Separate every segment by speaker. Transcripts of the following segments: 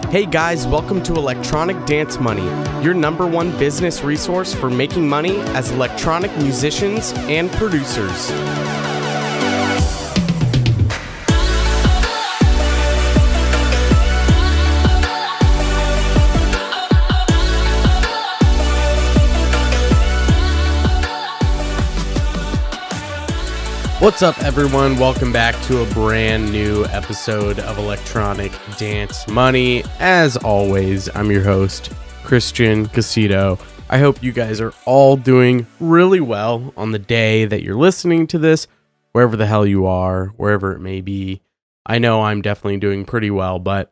Speaker 1: Hey guys, welcome to Electronic Dance Money, your number one business resource for making money as electronic musicians and producers. What's up, everyone? Welcome back to a brand new episode of Electronic Dance Money. As always, I'm your host, Christian Casito. I hope you guys are all doing really well on the day that you're listening to this, wherever the hell you are, wherever it may be. I know I'm definitely doing pretty well, but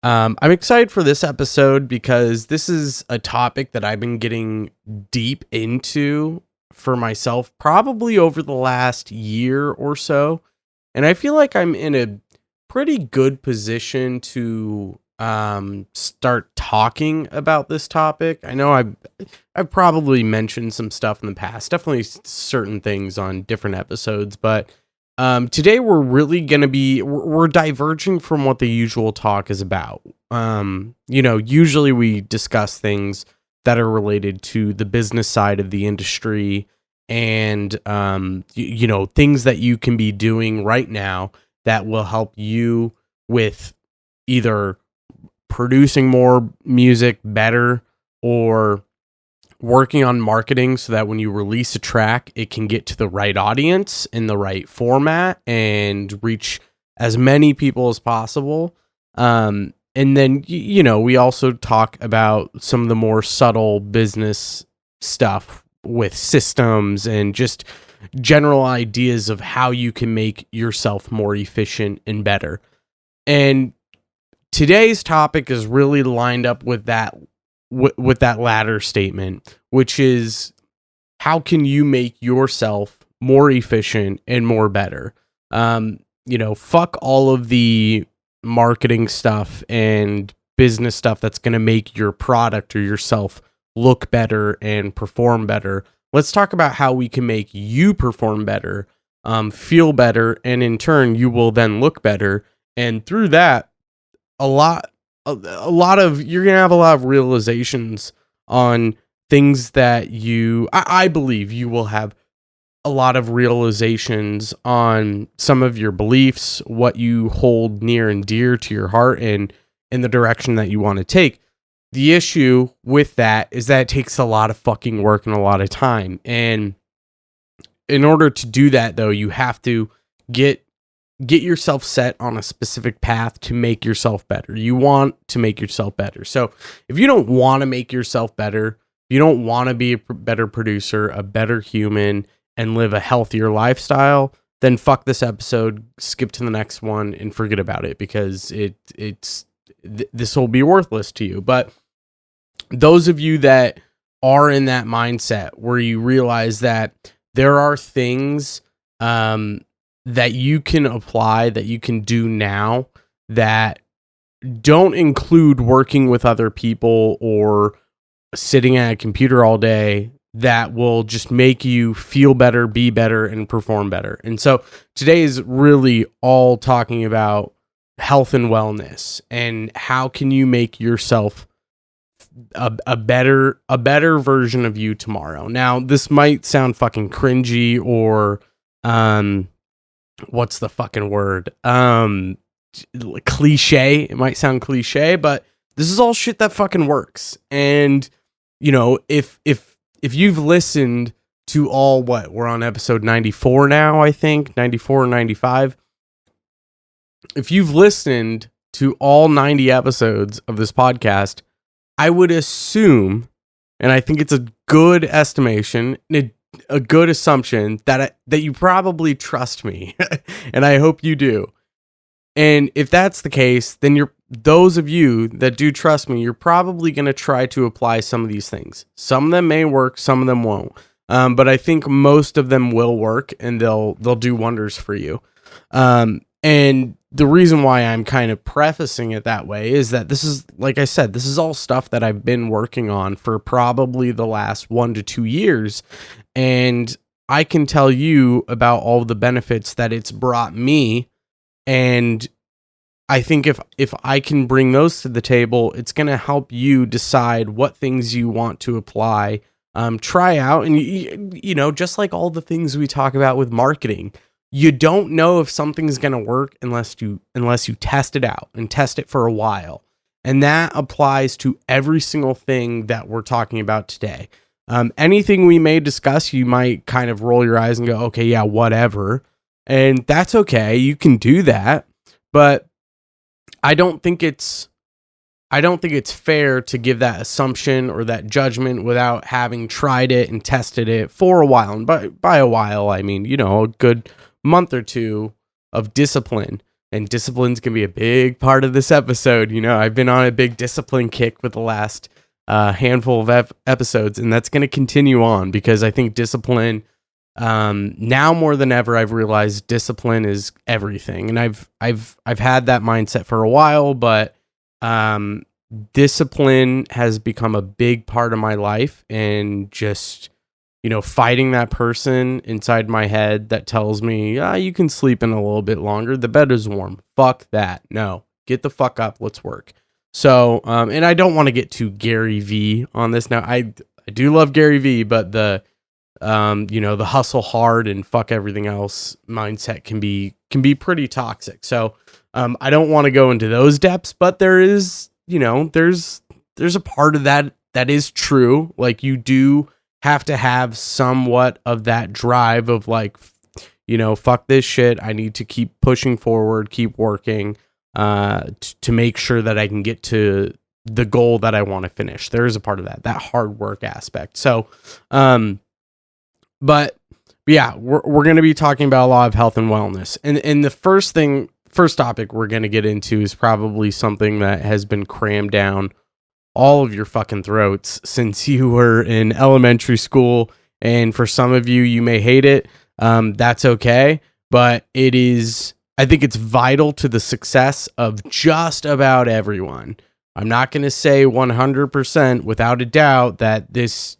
Speaker 1: I'm excited for this episode because this is a topic that I've been getting deep into for myself probably over the last year or so, and I feel like I'm in a pretty good position to start talking about this topic. I know I've probably mentioned some stuff in the past, definitely certain things on different episodes, but today we're really going to be we're diverging from what the usual talk is about. Usually we discuss things that are related to the business side of the industry and, things that you can be doing right now that will help you with either producing more music better or working on marketing so that when you release a track, it can get to the right audience in the right format and reach as many people as possible. And then, we also talk about some of the more subtle business stuff with systems and just general ideas of how you can make yourself more efficient and better. And today's topic is really lined up with that latter statement, which is how can you make yourself more efficient and more better? Fuck all of the marketing stuff and business stuff that's going to make your product or yourself look better and perform better. Let's talk about how we can make you perform better, feel better, and in turn you will then look better. And through that, you're gonna have a lot of realizations on things that I believe you will have a lot of realizations on some of your beliefs, what you hold near and dear to your heart, and in the direction that you want to take. The issue with that is that it takes a lot of fucking work and a lot of time. And in order to do that, though, you have to get yourself set on a specific path to make yourself better. You want to make yourself better. So if you don't want to make yourself better, you don't want to be a better producer, a better human, and live a healthier lifestyle, then fuck this episode, skip to the next one, and forget about it, because this will be worthless to you. But those of you that are in that mindset where you realize that there are things that you can apply, that you can do now, that don't include working with other people or sitting at a computer all day, that will just make you feel better, be better, and perform better. And so today is really all talking about health and wellness and how can you make yourself a better version of you tomorrow. Now, this might sound fucking cringy or what's the fucking word? Cliche. It might sound cliche, but this is all shit that fucking works. And if you've listened to all we're on episode 94 now, I think 94 or 95. If you've listened to all 90 episodes of this podcast, I would assume, and I think it's a good estimation, a good assumption that you probably trust me, and I hope you do. And if that's the case, then those of you that do trust me, you're probably going to try to apply some of these things. Some of them may work, some of them won't. But I think most of them will work, and they'll do wonders for you. And the reason why I'm kind of prefacing it that way is that this is, like I said, this is all stuff that I've been working on for probably the last 1 to 2 years. And I can tell you about all the benefits that it's brought me. And I think if I can bring those to the table, it's going to help you decide what things you want to apply, try out. And, just like all the things we talk about with marketing, you don't know if something's going to work unless you test it out and test it for a while. And that applies to every single thing that we're talking about today. Anything we may discuss, you might kind of roll your eyes and go, okay, yeah, whatever. And that's okay. You can do that. But I don't think it's fair to give that assumption or that judgment without having tried it and tested it for a while. And by a while, I mean, a good month or two of discipline. And discipline's going to be a big part of this episode. I've been on a big discipline kick with the last handful of episodes, and that's going to continue on because I think discipline, now more than ever, I've realized discipline is everything. And I've had that mindset for a while, but discipline has become a big part of my life, and just, fighting that person inside my head that tells me, you can sleep in a little bit longer. The bed is warm. Fuck that. No, get the fuck up. Let's work. So, and I don't want to get too Gary V on this now. I do love Gary V, but the hustle hard and fuck everything else mindset can be pretty toxic. So, I don't want to go into those depths, but there is, there's a part of that is true. Like, you do have to have somewhat of that drive of like, fuck this shit. I need to keep pushing forward, keep working, to make sure that I can get to the goal that I want to finish. There is a part of that hard work aspect. So, but yeah, we're going to be talking about a lot of health and wellness. And the first topic we're going to get into is probably something that has been crammed down all of your fucking throats since you were in elementary school. And for some of you, you may hate it. That's okay. But I think it's vital to the success of just about everyone. I'm not going to say 100% without a doubt that this,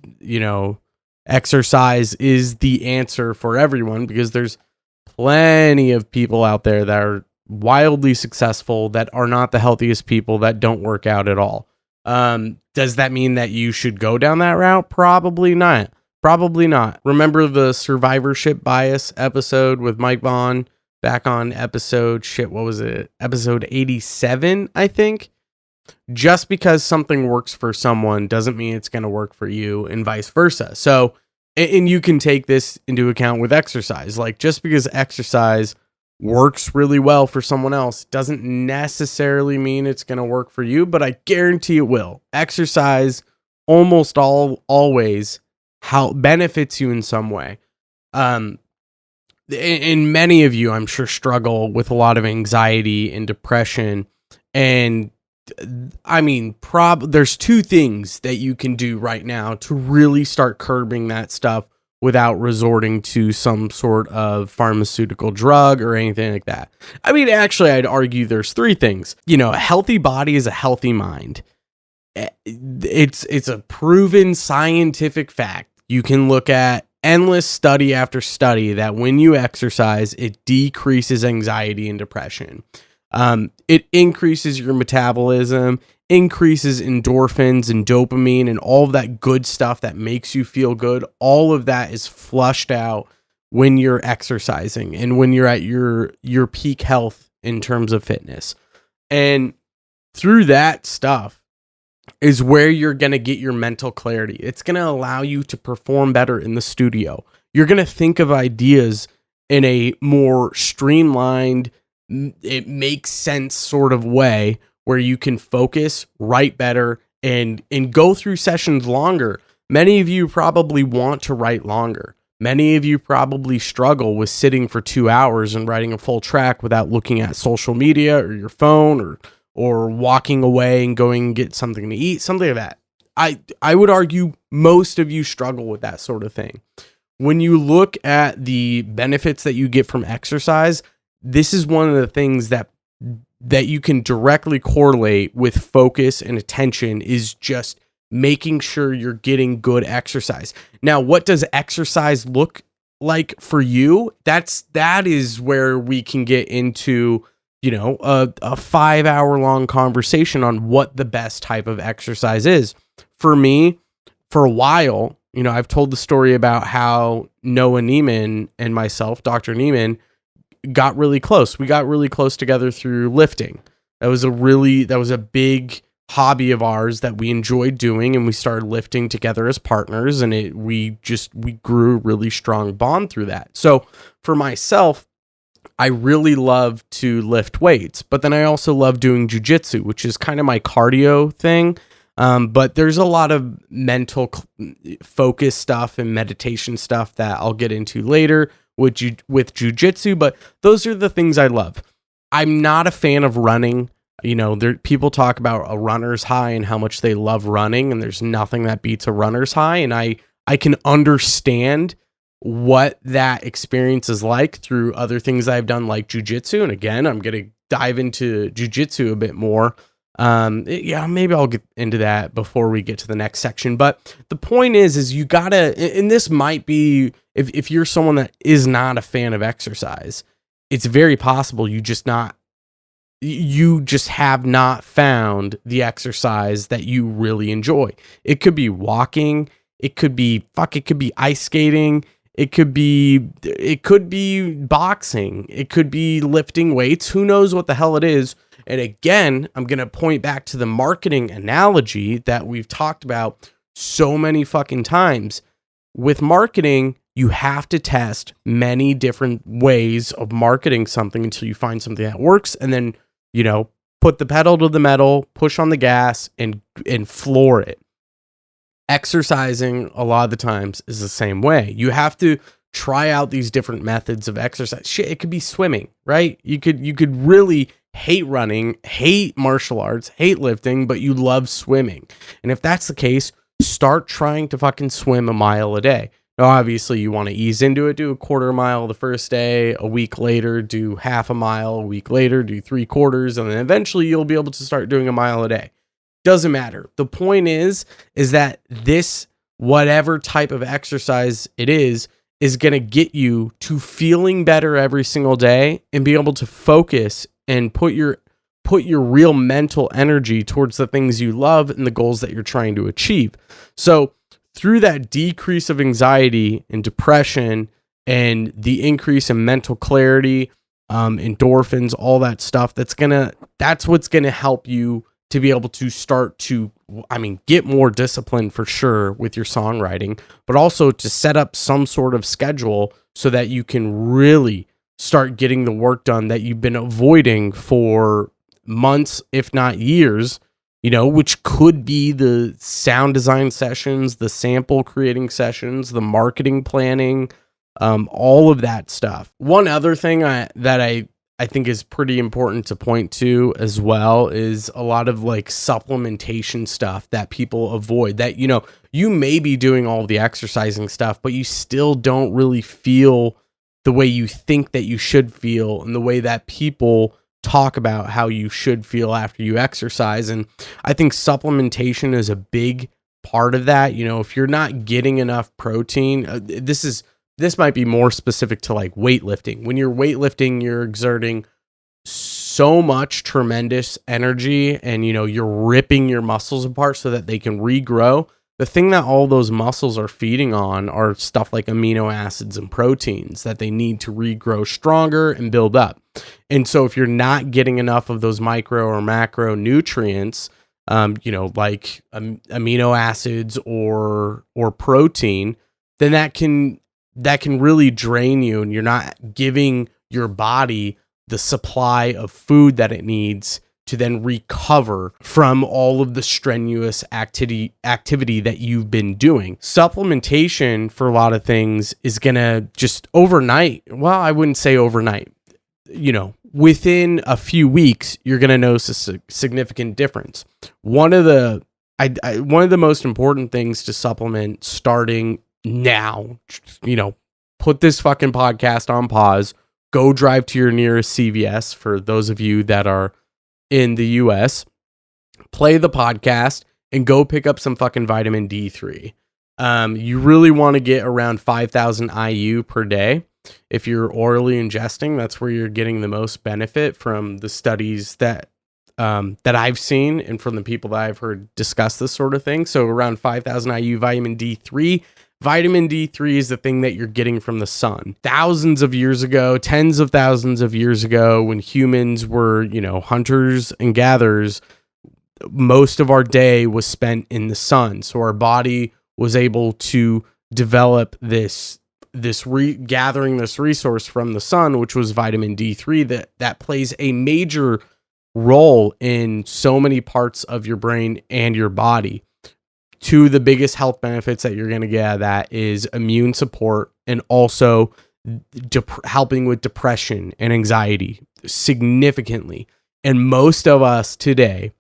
Speaker 1: exercise is the answer for everyone, because there's plenty of people out there that are wildly successful that are not the healthiest people that don't work out at all. Does that mean that you should go down that route? Probably not. Remember the survivorship bias episode with Mike Vaughn back on episode 87, I think? Just because something works for someone doesn't mean it's going to work for you, and vice versa. So, and you can take this into account with exercise. Like, just because exercise works really well for someone else doesn't necessarily mean it's going to work for you, but I guarantee it will. Exercise almost always benefits you in some way. And many of you, I'm sure, struggle with a lot of anxiety and depression. And I mean, there's two things that you can do right now to really start curbing that stuff without resorting to some sort of pharmaceutical drug or anything like that. I mean, actually, I'd argue there's three things. A healthy body is a healthy mind. It's a proven scientific fact. You can look at endless study after study that when you exercise, it decreases anxiety and depression. It increases your metabolism, increases endorphins and dopamine and all of that good stuff that makes you feel good. All of that is flushed out when you're exercising and when you're at your peak health in terms of fitness. And through that stuff is where you're going to get your mental clarity. It's going to allow you to perform better in the studio. You're going to think of ideas in a more streamlined, it makes sense sort of way where you can focus, write better, and go through sessions longer. Many of you probably want to write longer. Many of you probably struggle with sitting for 2 hours and writing a full track without looking at social media or your phone or walking away and going and get something to eat, something like that. I would argue most of you struggle with that sort of thing. When you look at the benefits that you get from exercise, this is one of the things that you can directly correlate with focus and attention, is just making sure you're getting good exercise. Now, what does exercise look like for you? That is where we can get into a 5-hour long conversation on what the best type of exercise is. For me, for a while, I've told the story about how Noah Neiman and myself, Dr. Neiman, got really close. We got really close together through lifting. That was a big hobby of ours that we enjoyed doing, and we started lifting together as partners, and we grew a really strong bond through that. So for myself, I really love to lift weights, but then I also love doing jiujitsu, which is kind of my cardio thing. But there's a lot of mental focus stuff and meditation stuff that I'll get into later with jiujitsu, but those are the things I love. I'm not a fan of running. People talk about a runner's high and how much they love running, and there's nothing that beats a runner's high. And I can understand what that experience is like through other things I've done, like jiujitsu. And again, I'm going to dive into jiujitsu a bit more. Maybe I'll get into that before we get to the next section. But the point is you gotta, and this might be, if you're someone that is not a fan of exercise, it's very possible you just have not found the exercise that you really enjoy. It could be walking. It could be ice skating. It could be boxing. It could be lifting weights. Who knows what the hell it is? And again, I'm going to point back to the marketing analogy that we've talked about so many fucking times. With marketing, you have to test many different ways of marketing something until you find something that works, and then, put the pedal to the metal, push on the gas, and floor it. Exercising, a lot of the times, is the same way. You have to try out these different methods of exercise. Shit, it could be swimming, right? You could really hate running, hate martial arts, hate lifting, but you love swimming. And if that's the case, start trying to fucking swim a mile a day. Now, obviously, you want to ease into it, do a quarter mile the first day, a week later, do half a mile, a week later, do 3/4, and then eventually you'll be able to start doing a mile a day. Doesn't matter. The point is that this, whatever type of exercise it is going to get you to feeling better every single day and be able to focus and put your real mental energy towards the things you love and the goals that you're trying to achieve. So through that decrease of anxiety and depression and the increase in mental clarity, endorphins, all that stuff, that's what's going to help you to be able to start to, get more discipline for sure with your songwriting, but also to set up some sort of schedule so that you can really start getting the work done that you've been avoiding for months, if not years, which could be the sound design sessions, the sample creating sessions, the marketing planning, all of that stuff. One other thing that I think is pretty important to point to as well is a lot of like supplementation stuff that people avoid. That, you may be doing all the exercising stuff, but you still don't really feel the way you think that you should feel and the way that people talk about how you should feel after you exercise. And I think supplementation is a big part of that. If you're not getting enough protein, this might be more specific to like weightlifting. When you're weightlifting, you're exerting so much tremendous energy and, you're ripping your muscles apart so that they can regrow. The thing that all those muscles are feeding on are stuff like amino acids and proteins that they need to regrow stronger and build up. And so if you're not getting enough of those micro or macro nutrients, like amino acids or protein, then that can really drain you, and you're not giving your body the supply of food that it needs to then recover from all of the strenuous activity that you've been doing. Supplementation for a lot of things is gonna just overnight. Well, I wouldn't say overnight. Within a few weeks, you're gonna notice a significant difference. One of the most important things to supplement starting now, put this fucking podcast on pause, go drive to your nearest CVS for those of you that are in the US, play the podcast, and go pick up some fucking vitamin D3. You really want to get around 5,000 IU per day. If you're orally ingesting, that's where you're getting the most benefit from the studies that I've seen and from the people that I've heard discuss this sort of thing. So around 5,000 IU vitamin D3. Vitamin D3 is the thing that you're getting from the sun. Thousands of years ago, tens of thousands of years ago, when humans were, hunters and gatherers, most of our day was spent in the sun. So our body was able to develop gathering this resource from the sun, which was vitamin D3, that plays a major role in so many parts of your brain and your body. Two of the biggest health benefits that you're going to get out of that is immune support and also helping with depression and anxiety significantly. And most of us today,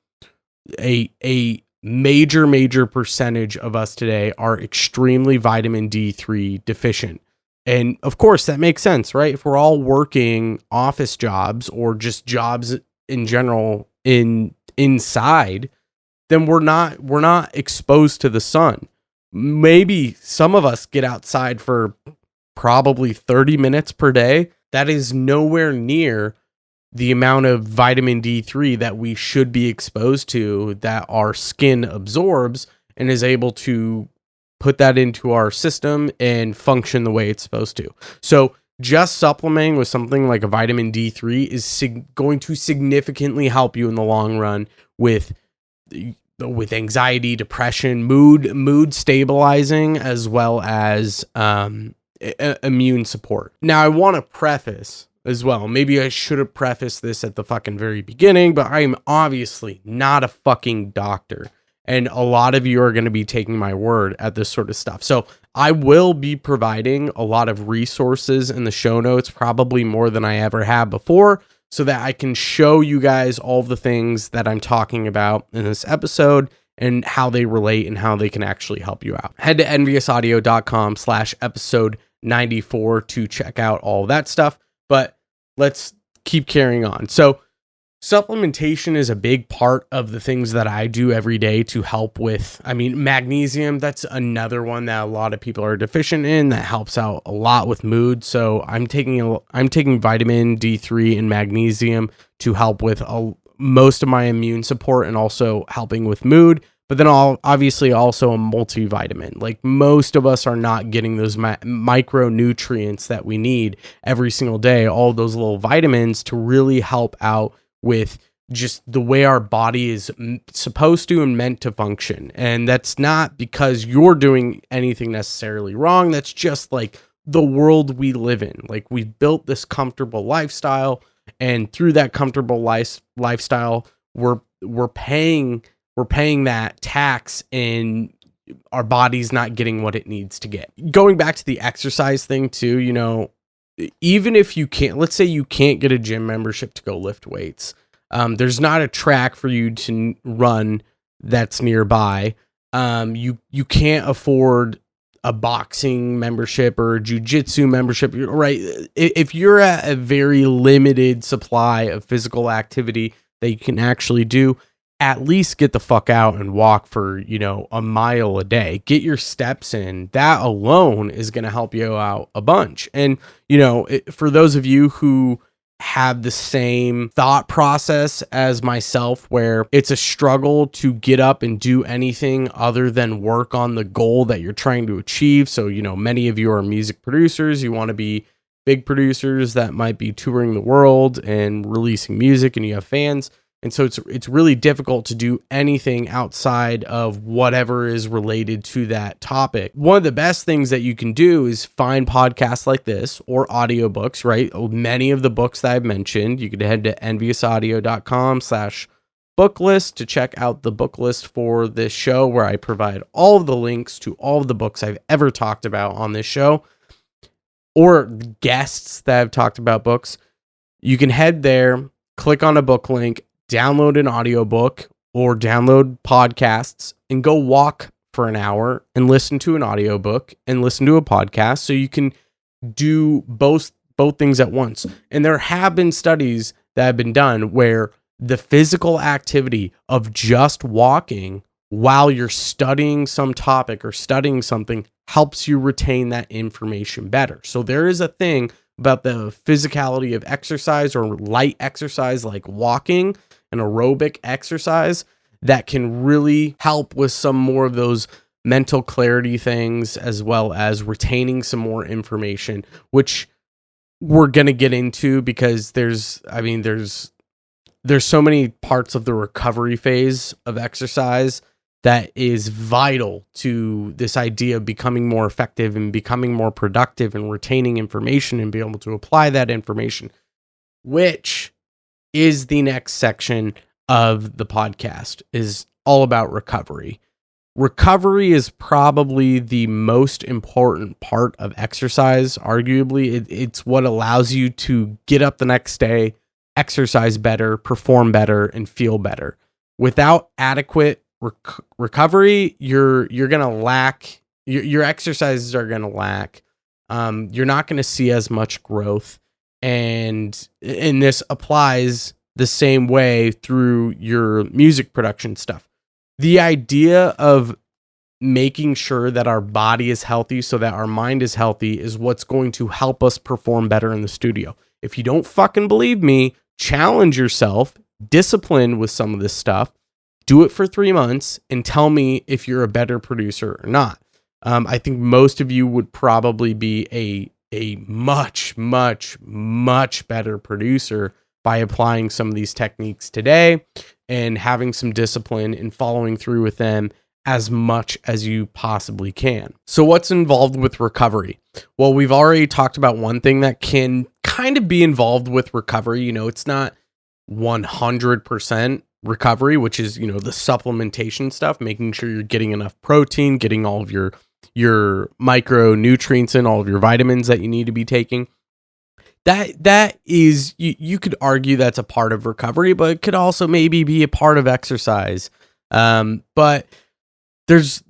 Speaker 1: a major percentage of us today are extremely vitamin D3 deficient. And of course that makes sense, right? If we're all working office jobs or just jobs in general inside, then we're not exposed to the sun. Maybe some of us get outside for probably 30 minutes per day. That is nowhere near the amount of vitamin D3 that we should be exposed to, that our skin absorbs and is able to put that into our system and function the way it's supposed to. So just supplementing with something like a vitamin D3 is going to significantly help you in the long run with anxiety, depression, mood stabilizing, as well as immune support. Now, I want to preface as well, maybe I should have prefaced this at the fucking very beginning, but I am obviously not a fucking doctor. And a lot of you are going to be taking my word at this sort of stuff. So I will be providing a lot of resources in the show notes, probably more than I ever have before, so that I can show you guys all the things that I'm talking about in this episode and how they relate and how they can actually help you out. Head to enviousaudio.com/episode 94 to check out all that stuff. But let's keep carrying on. So supplementation is a big part of the things that I do every day to help with, magnesium. That's another one that a lot of people are deficient in that helps out a lot with mood. So I'm taking vitamin D3 and magnesium to help with most of my immune support and also helping with mood. But then obviously also a multivitamin. Like most of us are not getting those micronutrients that we need every single day, all those little vitamins to really help out with just the way our body is supposed to and meant to function. And that's not because you're doing anything necessarily wrong. That's just like the world we live in. Like we've built this comfortable lifestyle, and through that comfortable lifestyle, we're paying that tax, and our body's not getting what it needs to get. Going back to the exercise thing too, even if you can't, let's say you can't get a gym membership to go lift weights. There's not a track for you to run that's nearby. You can't afford a boxing membership or a jiujitsu membership, right? If you're at a very limited supply of physical activity that you can actually do, at least get the fuck out and walk for, a mile a day. Get your steps in. That alone is going to help you out a bunch. And, for those of you who have the same thought process as myself, where it's a struggle to get up and do anything other than work on the goal that you're trying to achieve. So, many of you are music producers. You want to be big producers that might be touring the world and releasing music, and you have fans. And so it's really difficult to do anything outside of whatever is related to that topic. One of the best things that you can do is find podcasts like this or audiobooks, right? Many of the books that I've mentioned, you could head to enviousaaudio.com/book list to check out the book list for this show, where I provide all of the links to all of the books I've ever talked about on this show, or guests that have talked about books. You can head there, click on a book link, download an audiobook or download podcasts, and go walk for an hour and listen to an audiobook and listen to a podcast, so you can do both things at once. And there have been studies that have been done where the physical activity of just walking while you're studying some topic or studying something helps you retain that information better. So there is a thing about the physicality of exercise or light exercise like walking, an aerobic exercise that can really help with some more of those mental clarity things, as well as retaining some more information, which we're going to get into because there's so many parts of the recovery phase of exercise that is vital to this idea of becoming more effective and becoming more productive and retaining information and be able to apply that information, which is the next section of the podcast, is all about recovery. Recovery is probably the most important part of exercise. Arguably, it's what allows you to get up the next day, exercise better, perform better, and feel better. Without adequate recovery, you're gonna lack. Your exercises are gonna lack. You're not gonna see as much growth, and this applies the same way through your music production stuff. The idea of making sure that our body is healthy so that our mind is healthy is what's going to help us perform better in the studio. If you don't fucking believe me, challenge yourself, discipline with some of this stuff, do it for 3 months, and tell me if you're a better producer or not. I think most of you would probably be a much, much, much better producer by applying some of these techniques today and having some discipline and following through with them as much as you possibly can. So what's involved with recovery? Well, we've already talked about one thing that can kind of be involved with recovery. You know, it's not 100% recovery, which is, the supplementation stuff, making sure you're getting enough protein, getting all of your micronutrients in, all of your vitamins that you need to be taking. That is, you could argue that's a part of recovery, but it could also maybe be a part of exercise. But there's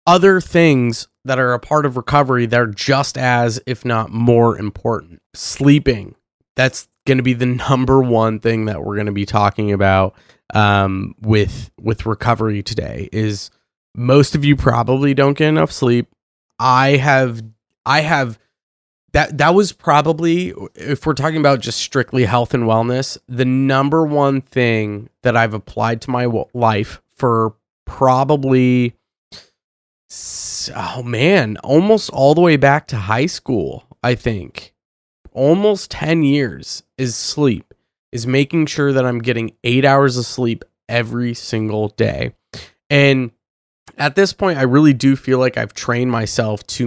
Speaker 1: other things that are a part of recovery that are just as, if not more important. Sleeping. That's going to be the number one thing that we're going to be talking about with recovery today. Is most of you probably don't get enough sleep. I have that was probably, if we're talking about just strictly health and wellness, the number one thing that I've applied to my life for probably, almost all the way back to high school, I think. Almost 10 years is sleep, is making sure that I'm getting 8 hours of sleep every single day. And at this point, I really do feel like I've trained myself to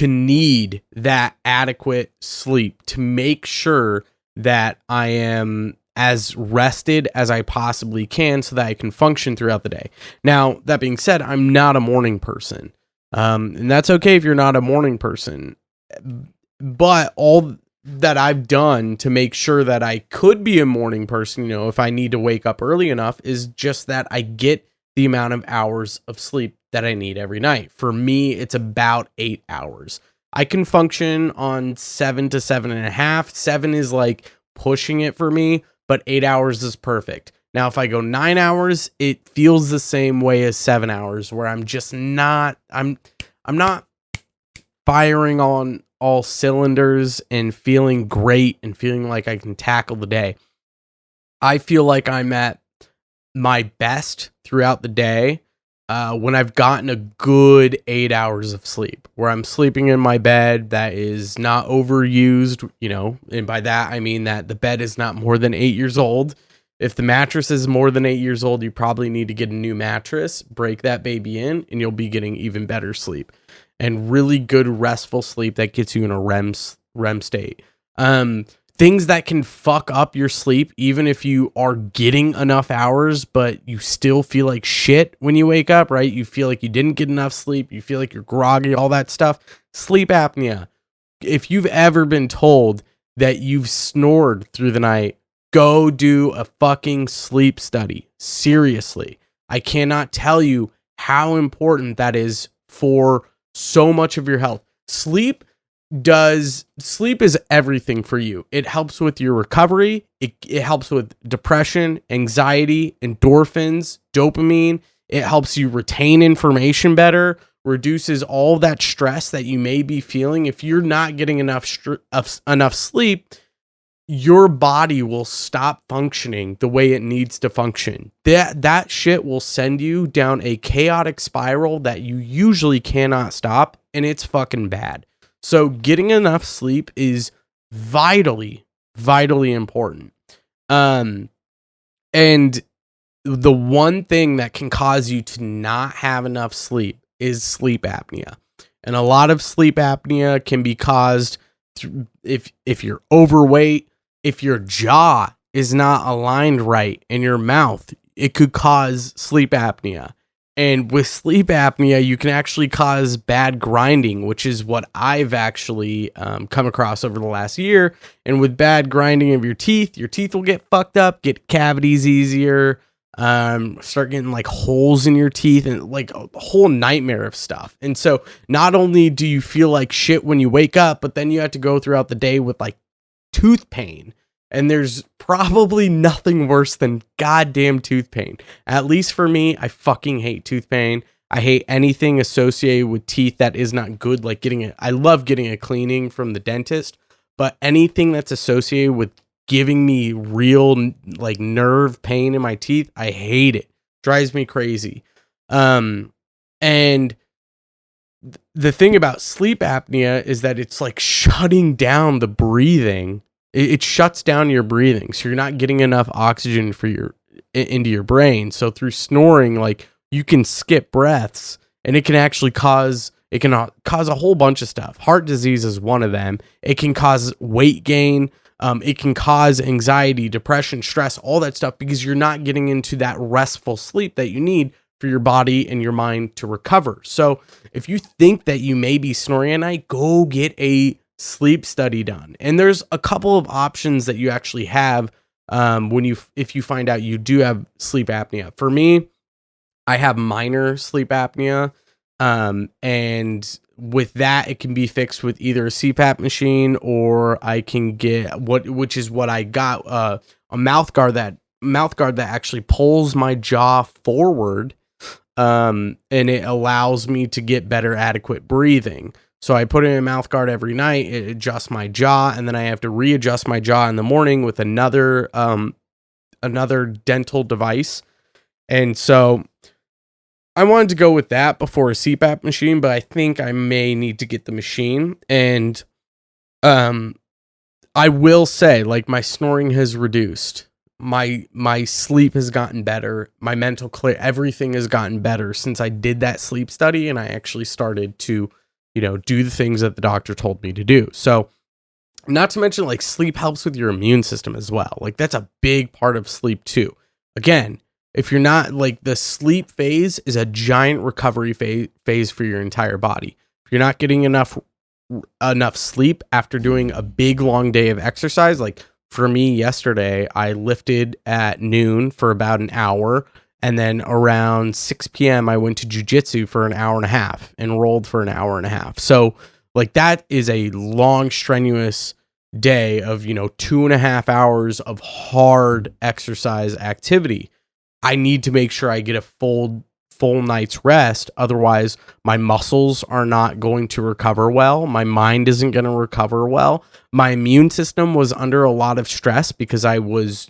Speaker 1: need that adequate sleep, to make sure that I am as rested as I possibly can so that I can function throughout the day. Now, that being said, I'm not a morning person. And that's okay if you're not a morning person. But all that I've done to make sure that I could be a morning person, if I need to wake up early enough, is just that I get the amount of hours of sleep that I need every night. For me, it's about 8 hours. I can function on 7 to 7.5. 7 is like pushing it for me, but 8 hours is perfect. Now, if I go 9 hours, it feels the same way as 7 hours, where I'm just not, I'm not firing on all cylinders and feeling great and feeling like I can tackle the day. I feel like I'm at my best throughout the day when I've gotten a good 8 hours of sleep, where I'm sleeping in my bed that is not overused, and by that I mean that the bed is not more than 8 years old. If the mattress is more than 8 years old, you probably need to get a new mattress, break that baby in, and you'll be getting even better sleep and really good restful sleep that gets you in a REM state. Things that can fuck up your sleep, even if you are getting enough hours, but you still feel like shit when you wake up, right? You feel like you didn't get enough sleep. You feel like you're groggy, all that stuff. Sleep apnea. If you've ever been told that you've snored through the night, go do a fucking sleep study. Seriously. I cannot tell you how important that is for so much of your health. Sleep does sleep is everything for you. It helps with your recovery. It helps with depression, anxiety, endorphins, dopamine. It helps you retain information better, reduces all that stress that you may be feeling. If you're not getting enough sleep, your body will stop functioning the way it needs to function. That shit will send you down a chaotic spiral that you usually cannot stop, and it's fucking bad. So getting enough sleep is vitally, vitally important. And the one thing that can cause you to not have enough sleep is sleep apnea. And a lot of sleep apnea can be caused if you're overweight, if your jaw is not aligned right in your mouth, it could cause sleep apnea. And with sleep apnea, you can actually cause bad grinding, which is what I've actually come across over the last year. And with bad grinding of your teeth will get fucked up, get cavities easier, start getting like holes in your teeth and like a whole nightmare of stuff. And so not only do you feel like shit when you wake up, but then you have to go throughout the day with like tooth pain. And there's probably nothing worse than goddamn tooth pain. At least for me, I fucking hate tooth pain. I hate anything associated with teeth that is not good. Like I love getting a cleaning from the dentist, but anything that's associated with giving me real like nerve pain in my teeth, I hate it. Drives me crazy. And the thing about sleep apnea is that it's like shutting down the breathing. It shuts down your breathing, so you're not getting enough oxygen into your brain. So through snoring, like you can skip breaths, and it can actually cause a whole bunch of stuff. Heart disease is one of them. It can cause weight gain. It can cause anxiety, depression, stress, all that stuff, because you're not getting into that restful sleep that you need for your body and your mind to recover. So if you think that you may be snoring at night, go get a sleep study done. And there's a couple of options that you actually have if you find out you do have sleep apnea. For me, I have minor sleep apnea, and with that, it can be fixed with either a CPAP machine, or I can get which is what I got, a mouth guard that actually pulls my jaw forward, and it allows me to get better adequate breathing. So I put in a mouth guard every night. It adjusts my jaw, and then I have to readjust my jaw in the morning with another dental device. And so I wanted to go with that before a CPAP machine, but I think I may need to get the machine. And I will say, like, my snoring has reduced. My sleep has gotten better. My mental everything has gotten better since I did that sleep study, and I actually started to do the things that the doctor told me to do. So not to mention, like, sleep helps with your immune system as well. Like, that's a big part of sleep too. Again, if you're not, like, the sleep phase is a giant recovery phase for your entire body. If you're not getting enough sleep after doing a big long day of exercise, like for me yesterday, I lifted at noon for about an hour. And then around 6 p.m., I went to jiujitsu for an hour and a half and rolled for an hour and a half. So, like, that is a long, strenuous day of, 2.5 hours of hard exercise activity. I need to make sure I get a full night's rest. Otherwise, my muscles are not going to recover well. My mind isn't going to recover well. My immune system was under a lot of stress because I was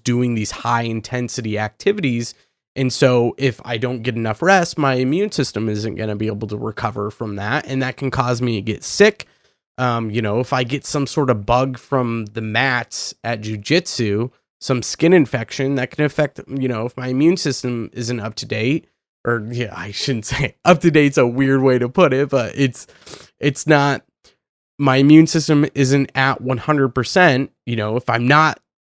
Speaker 1: doing these high intensity activities. And so if I don't get enough rest, my immune system isn't going to be able to recover from that. And that can cause me to get sick. If I get some sort of bug from the mats at jiu-jitsu, some skin infection, that can affect, if my immune system isn't up to date. Or, yeah, I shouldn't say up to date's a weird way to put it, but it's not, my immune system isn't at 100%.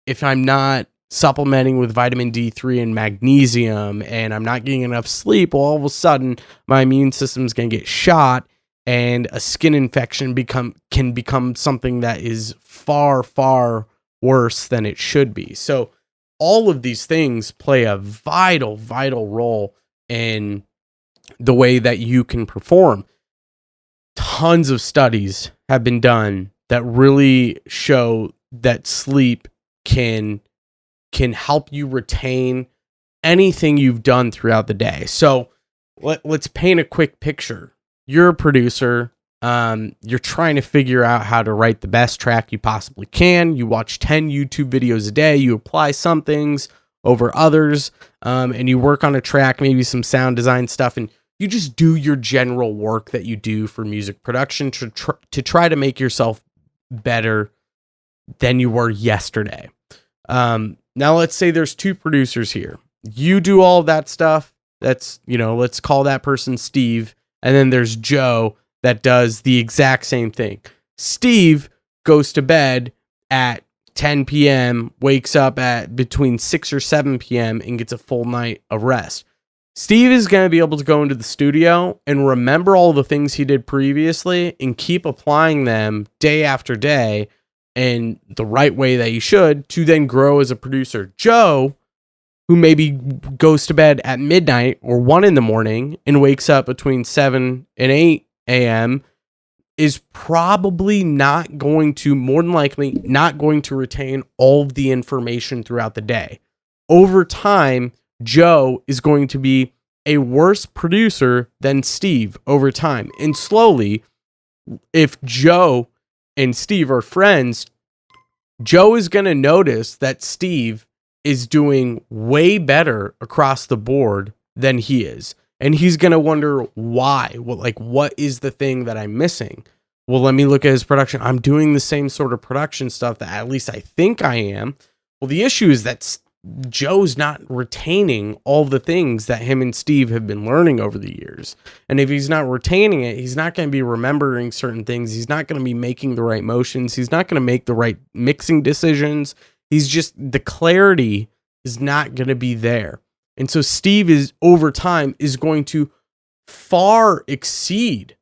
Speaker 1: If I'm not supplementing with vitamin D3 and magnesium, and I'm not getting enough sleep, well, all of a sudden my immune system's going to get shot, and a skin infection can become something that is far, far worse than it should be. So all of these things play a vital, vital role in the way that you can perform. Tons of studies have been done that really show that sleep can help you retain anything you've done throughout the day. So let's paint a quick picture. You're a producer. You're trying to figure out how to write the best track you possibly can. You watch 10 YouTube videos a day. You apply some things over others, and you work on a track, maybe some sound design stuff, and you just do your general work that you do for music production to try to make yourself better than you were yesterday. Now let's say there's two producers here. You do all of that stuff. That's, let's call that person Steve. And then there's Joe that does the exact same thing. Steve goes to bed at 10 p.m., wakes up at between 6 or 7 p.m. and gets a full night of rest. Steve is going to be able to go into the studio and remember all the things he did previously and keep applying them day after day in the right way that he should to then grow as a producer. Joe, who maybe goes to bed at midnight or 1 a.m. and wakes up between 7 and 8 a.m., is probably more than likely not going to retain all of the information throughout the day. Over time, Joe is going to be a worse producer than Steve over time. And slowly, if Joe and Steve are friends, Joe is going to notice that Steve is doing way better across the board than he is. And he's going to wonder why. What is the thing that I'm missing? Well, let me look at his production. I'm doing the same sort of production stuff that at least I think I am. Well, the issue is that Joe's not retaining all the things that him and Steve have been learning over the years. And if he's not retaining it, he's not going to be remembering certain things. He's not going to be making the right motions. He's not going to make the right mixing decisions. The clarity is not going to be there. And so Steve is over time is going to far exceed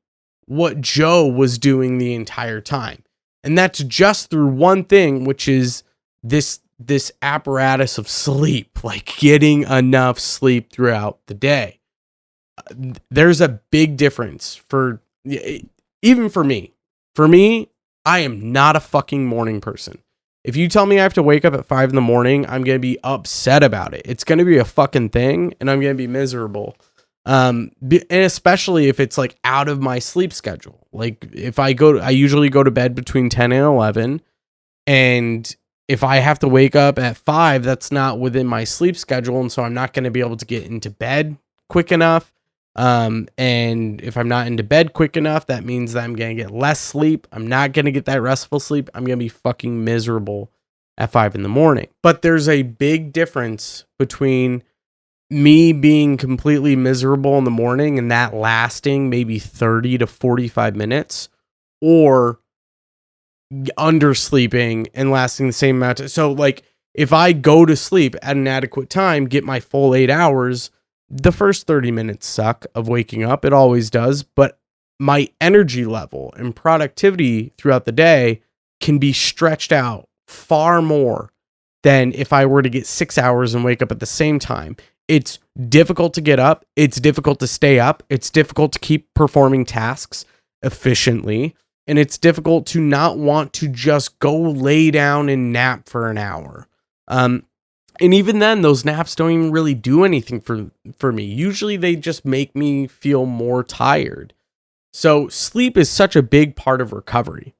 Speaker 1: what Joe was doing the entire time. And that's just through one thing, which is this apparatus of sleep, like getting enough sleep throughout the day. There's a big difference even for me. For me, I am not a fucking morning person. If you tell me I have to wake up at 5 a.m, I'm going to be upset about it. It's going to be a fucking thing, and I'm going to be miserable. And especially if it's like out of my sleep schedule. Like if I usually go to bed between 10 and 11, and if I have to wake up at 5, that's not within my sleep schedule, and so I'm not going to be able to get into bed quick enough. And if I'm not into bed quick enough, that means that I'm going to get less sleep. I'm not going to get that restful sleep. I'm going to be fucking miserable at 5 a.m. But there's a big difference between me being completely miserable in the morning and that lasting maybe 30 to 45 minutes, or undersleeping and lasting the same amount of time. So like if I go to sleep at an adequate time, get my full 8 hours, the first 30 minutes suck of waking up. It always does. But my energy level and productivity throughout the day can be stretched out far more than if I were to get 6 hours and wake up at the same time. It's difficult to get up. It's difficult to stay up. It's difficult to keep performing tasks efficiently. And it's difficult to not want to just go lay down and nap for an hour. And even then, those naps don't even really do anything for me. Usually they just make me feel more tired. So sleep is such a big part of recovery.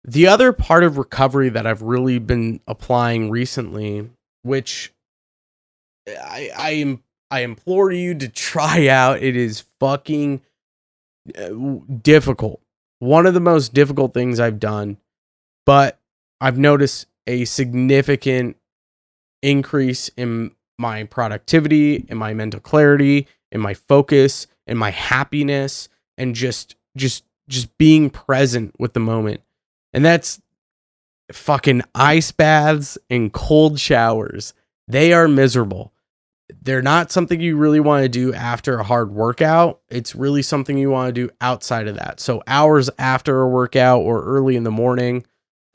Speaker 1: The other part of recovery that I've really been applying recently, which I implore you to try out, it is fucking difficult. One of the most difficult things I've done, but I've noticed a significant increase in my productivity, in my mental clarity, in my focus, in my happiness, and just being present with the moment. And that's fucking ice baths and cold showers. They are miserable. They're not something you really want to do after a hard workout. It's really something you want to do outside of that. So hours after a workout or early in the morning.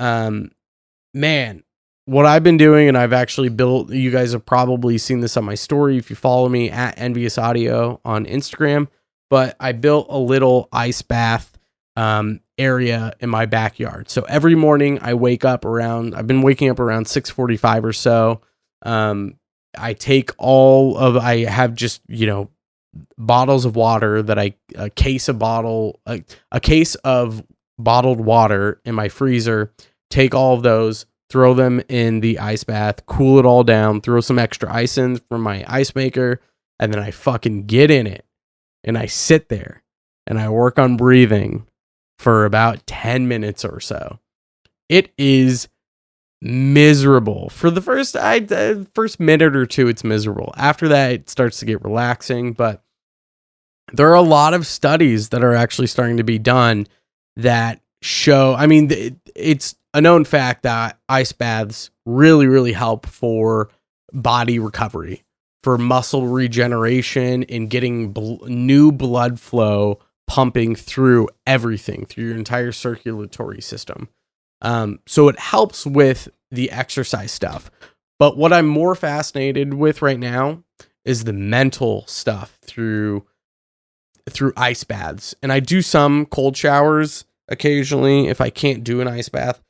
Speaker 1: Man, what I've been doing, and I've actually built, you guys have probably seen this on my story if you follow me at Envious Audio on Instagram, but I built a little ice bath area in my backyard. So every morning I've been waking up around 6:45 or so. I have just, bottles of water a case of bottled water in my freezer, take all of those, throw them in the ice bath, cool it all down, throw some extra ice in from my ice maker, and then I fucking get in it and I sit there and I work on breathing for about 10 minutes or so. It is miserable. For the first minute or two, it's miserable. After that, it starts to get relaxing, but there are a lot of studies that are actually starting to be done that show, it's a known fact that ice baths really, really help for body recovery, for muscle regeneration, and getting new blood flow pumping through everything, through your entire circulatory system. So it helps with the exercise stuff. But what I'm more fascinated with right now is the mental stuff through ice baths. And I do some cold showers occasionally. If I can't do an ice bath,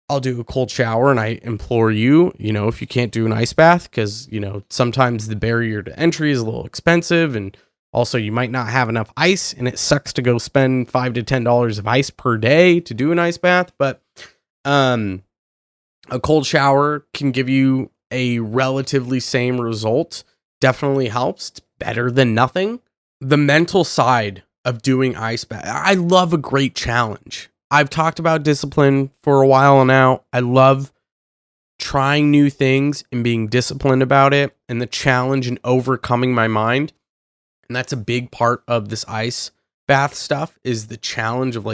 Speaker 1: I'll do a cold shower, and I implore you, if you can't do an ice bath, because, sometimes the barrier to entry is a little expensive, and also you might not have enough ice, and it sucks to go spend $5 to $10 of ice per day to do an ice bath. But a cold shower can give you a relatively same result. Definitely helps. It's better than nothing. The mental side of doing ice bath. I love a great challenge. I've talked about discipline for a while now. I love trying new things and being disciplined about it, and the challenge and overcoming my mind. And that's a big part of this ice bath stuff, is the challenge of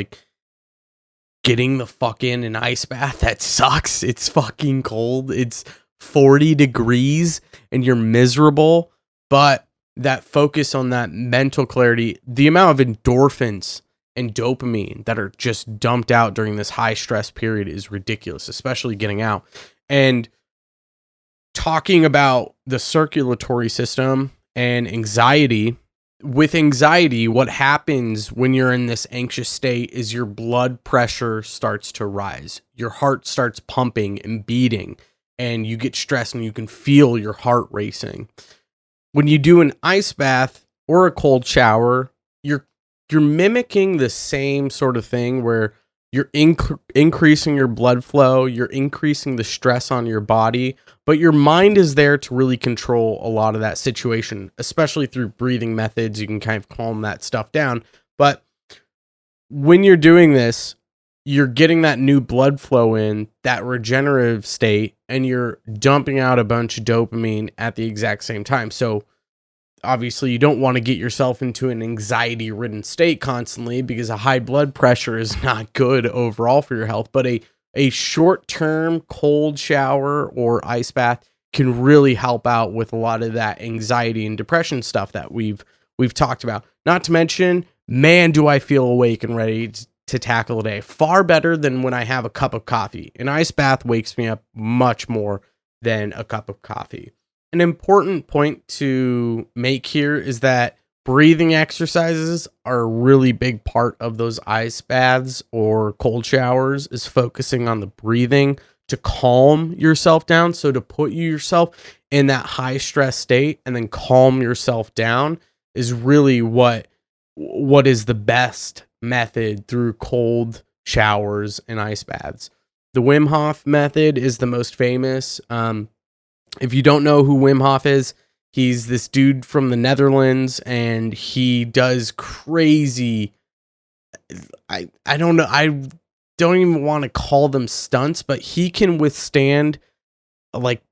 Speaker 1: getting the fuck in an ice bath that sucks. It's fucking cold. It's 40 degrees and you're miserable, but that focus on that mental clarity, the amount of endorphins and dopamine that are just dumped out during this high stress period is ridiculous, especially getting out. And talking about the circulatory system and anxiety, with anxiety, what happens when you're in this anxious state is your blood pressure starts to rise. Your heart starts pumping and beating, and you get stressed and you can feel your heart racing. When you do an ice bath or a cold shower, you're mimicking the same sort of thing, where you're increasing your blood flow, you're increasing the stress on your body, but your mind is there to really control a lot of that situation, especially through breathing methods. You can kind of calm that stuff down. But when you're doing this, you're getting that new blood flow in, that regenerative state, and you're dumping out a bunch of dopamine at the exact same time. So obviously you don't want to get yourself into an anxiety-ridden state constantly, because a high blood pressure is not good overall for your health. But a short-term cold shower or ice bath can really help out with a lot of that anxiety and depression stuff that we've talked about. Not to mention, man, do I feel awake and ready to tackle a day. Far better than when I have a cup of coffee. An ice bath wakes me up much more than a cup of coffee. An important point to make here is that breathing exercises are a really big part of those ice baths or cold showers, is focusing on the breathing to calm yourself down. So to put yourself in that high stress state and then calm yourself down is really what is the best method through cold showers and ice baths. The Wim Hof Method is the most famous. If you don't know who Wim Hof is, he's this dude from the Netherlands, and he does crazy, I don't know, I don't even want to call them stunts, but he can withstand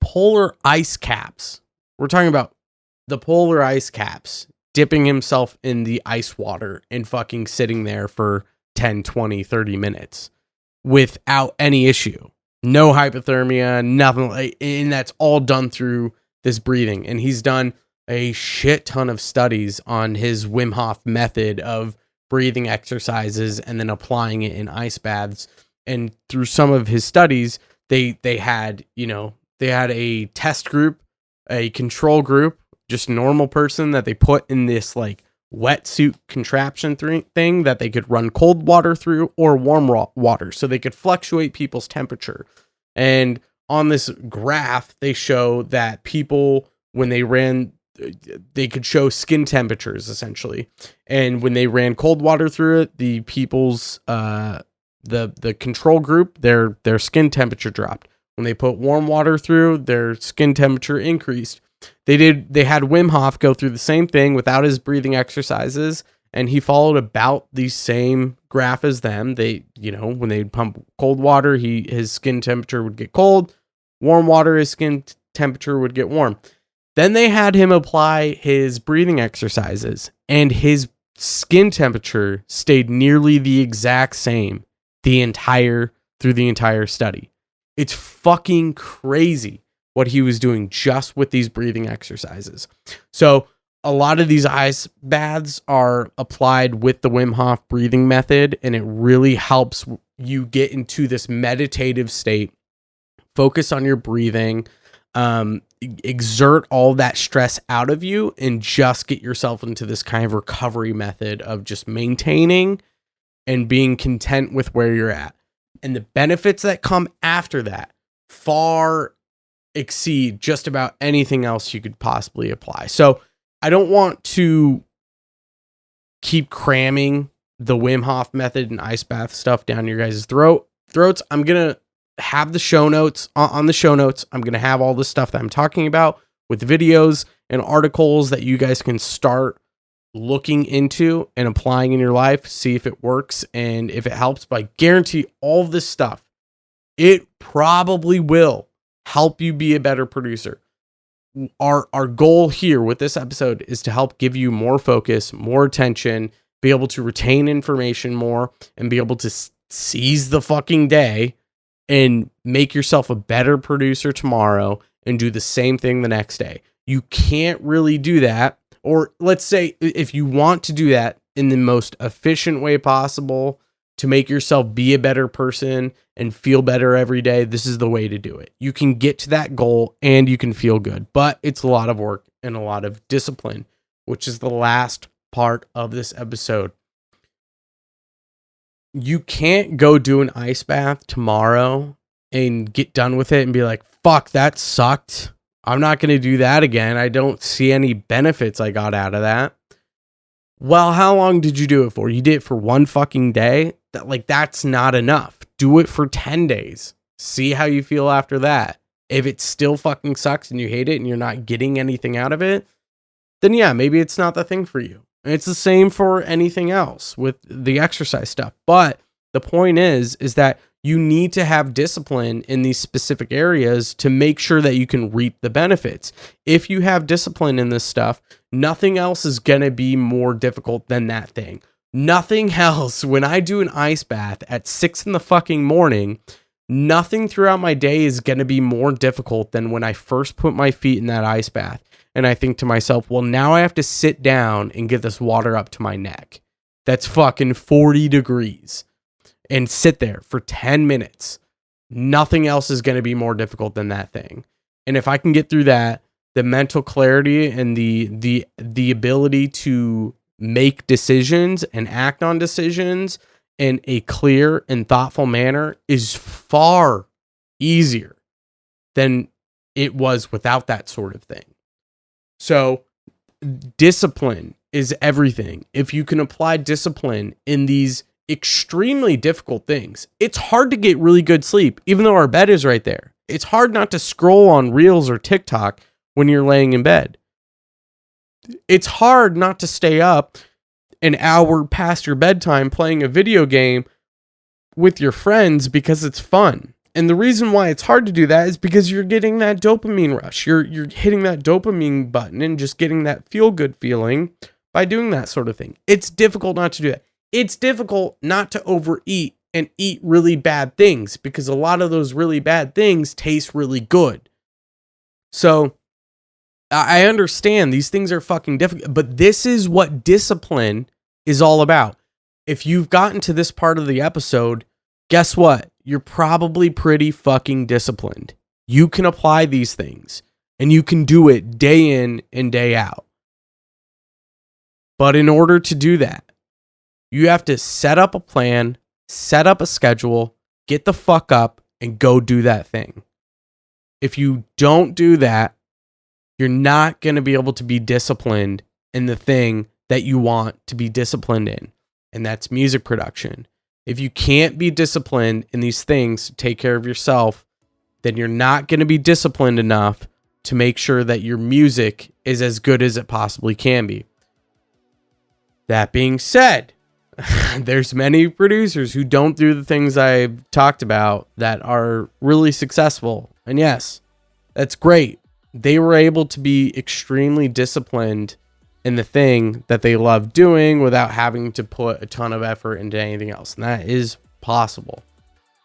Speaker 1: polar ice caps. We're talking about the polar ice caps, dipping himself in the ice water and fucking sitting there for 10, 20, 30 minutes without any issue. No hypothermia, nothing, and that's all done through this breathing. And he's done a shit ton of studies on his Wim Hof method of breathing exercises and then applying it in ice baths. And through some of his studies, they had a test group, a control group, just normal person that they put in this wetsuit contraption thing that they could run cold water through or warm water, so they could fluctuate people's temperature. And on this graph, they show that people, when they ran, they could show skin temperatures essentially. And when they ran cold water through it, the people's the control group, their skin temperature dropped. When they put warm water through, their skin temperature increased. They had Wim Hof go through the same thing without his breathing exercises, and he followed about the same graph as them. They, when they pump cold water, his skin temperature would get cold. Warm water, his skin temperature would get warm. Then they had him apply his breathing exercises, and his skin temperature stayed nearly the exact same through the entire study. It's fucking crazy what he was doing just with these breathing exercises. So a lot of these ice baths are applied with the Wim Hof breathing method, and it really helps you get into this meditative state, focus on your breathing, exert all that stress out of you, and just get yourself into this kind of recovery method of just maintaining and being content with where you're at. And the benefits that come after that far exceed just about anything else you could possibly apply. So I don't want to keep cramming the Wim Hof method and ice bath stuff down your guys' throats. I'm going to have the show notes on the show notes. I'm going to have all the stuff that I'm talking about with videos and articles that you guys can start looking into and applying in your life, see if it works and if it helps. But I guarantee all of this stuff, it probably will help you be a better producer. Our goal here with this episode is to help give you more focus, more attention, be able to retain information more, and be able to seize the fucking day and make yourself a better producer tomorrow and do the same thing the next day. You can't really do that. Or let's say if you want to do that in the most efficient way possible to make yourself be a better person and feel better every day, this is the way to do it. You can get to that goal and you can feel good, but it's a lot of work and a lot of discipline, which is the last part of this episode. You can't go do an ice bath tomorrow and get done with it and be like, fuck, that sucked. I'm not going to do that again. I don't see any benefits I got out of that. Well, how long did you do it for? You did it for one fucking day? That's not enough. Do it for 10 days. See how you feel after that. If it still fucking sucks and you hate it and you're not getting anything out of it, then yeah, maybe it's not the thing for you. And it's the same for anything else with the exercise stuff. But the point is that you need to have discipline in these specific areas to make sure that you can reap the benefits. If you have discipline in this stuff, nothing else is going to be more difficult than that thing. Nothing else. When I do an ice bath at 6 in the fucking morning, nothing throughout my day is going to be more difficult than when I first put my feet in that ice bath. And I think to myself, well, now I have to sit down and get this water up to my neck. That's fucking 40 degrees. And sit there for 10 minutes. Nothing else is going to be more difficult than that thing. And if I can get through that, the mental clarity and the ability to make decisions and act on decisions in a clear and thoughtful manner is far easier than it was without that sort of thing. So discipline is everything. If you can apply discipline in these extremely difficult things, it's hard to get really good sleep, even though our bed is right there. It's hard not to scroll on Reels or TikTok when you're laying in bed. It's hard not to stay up an hour past your bedtime playing a video game with your friends because it's fun. And the reason why it's hard to do that is because you're getting that dopamine rush. You're hitting that dopamine button and just getting that feel good feeling by doing that sort of thing. It's difficult not to do that. It's difficult not to overeat and eat really bad things because a lot of those really bad things taste really good. So I understand these things are fucking difficult, but this is what discipline is all about. If you've gotten to this part of the episode, guess what? You're probably pretty fucking disciplined. You can apply these things and you can do it day in and day out. But in order to do that, you have to set up a plan, set up a schedule, get the fuck up, and go do that thing. If you don't do that, you're not going to be able to be disciplined in the thing that you want to be disciplined in, and that's music production. If you can't be disciplined in these things to take care of yourself, then you're not going to be disciplined enough to make sure that your music is as good as it possibly can be. That being said, there's many producers who don't do the things I've talked about that are really successful. And yes, that's great. They were able to be extremely disciplined in the thing that they love doing without having to put a ton of effort into anything else. And that is possible.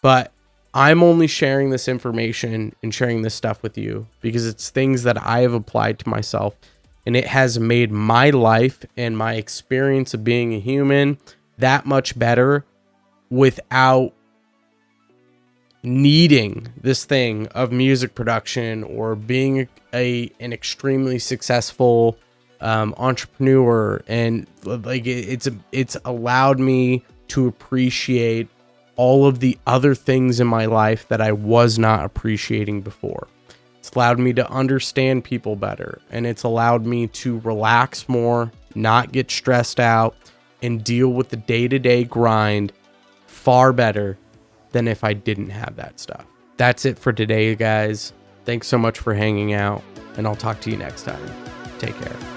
Speaker 1: But I'm only sharing this information and sharing this stuff with you because it's things that I have applied to myself, and it has made my life and my experience of being a human that much better without needing this thing of music production or being an extremely successful entrepreneur. And like it's allowed me to appreciate all of the other things in my life that I was not appreciating before. It's allowed me to understand people better, and it's allowed me to relax more, not get stressed out, and deal with the day-to-day grind far better than if I didn't have that stuff. That's it for today, guys. Thanks so much for hanging out, and I'll talk to you next time. Take care.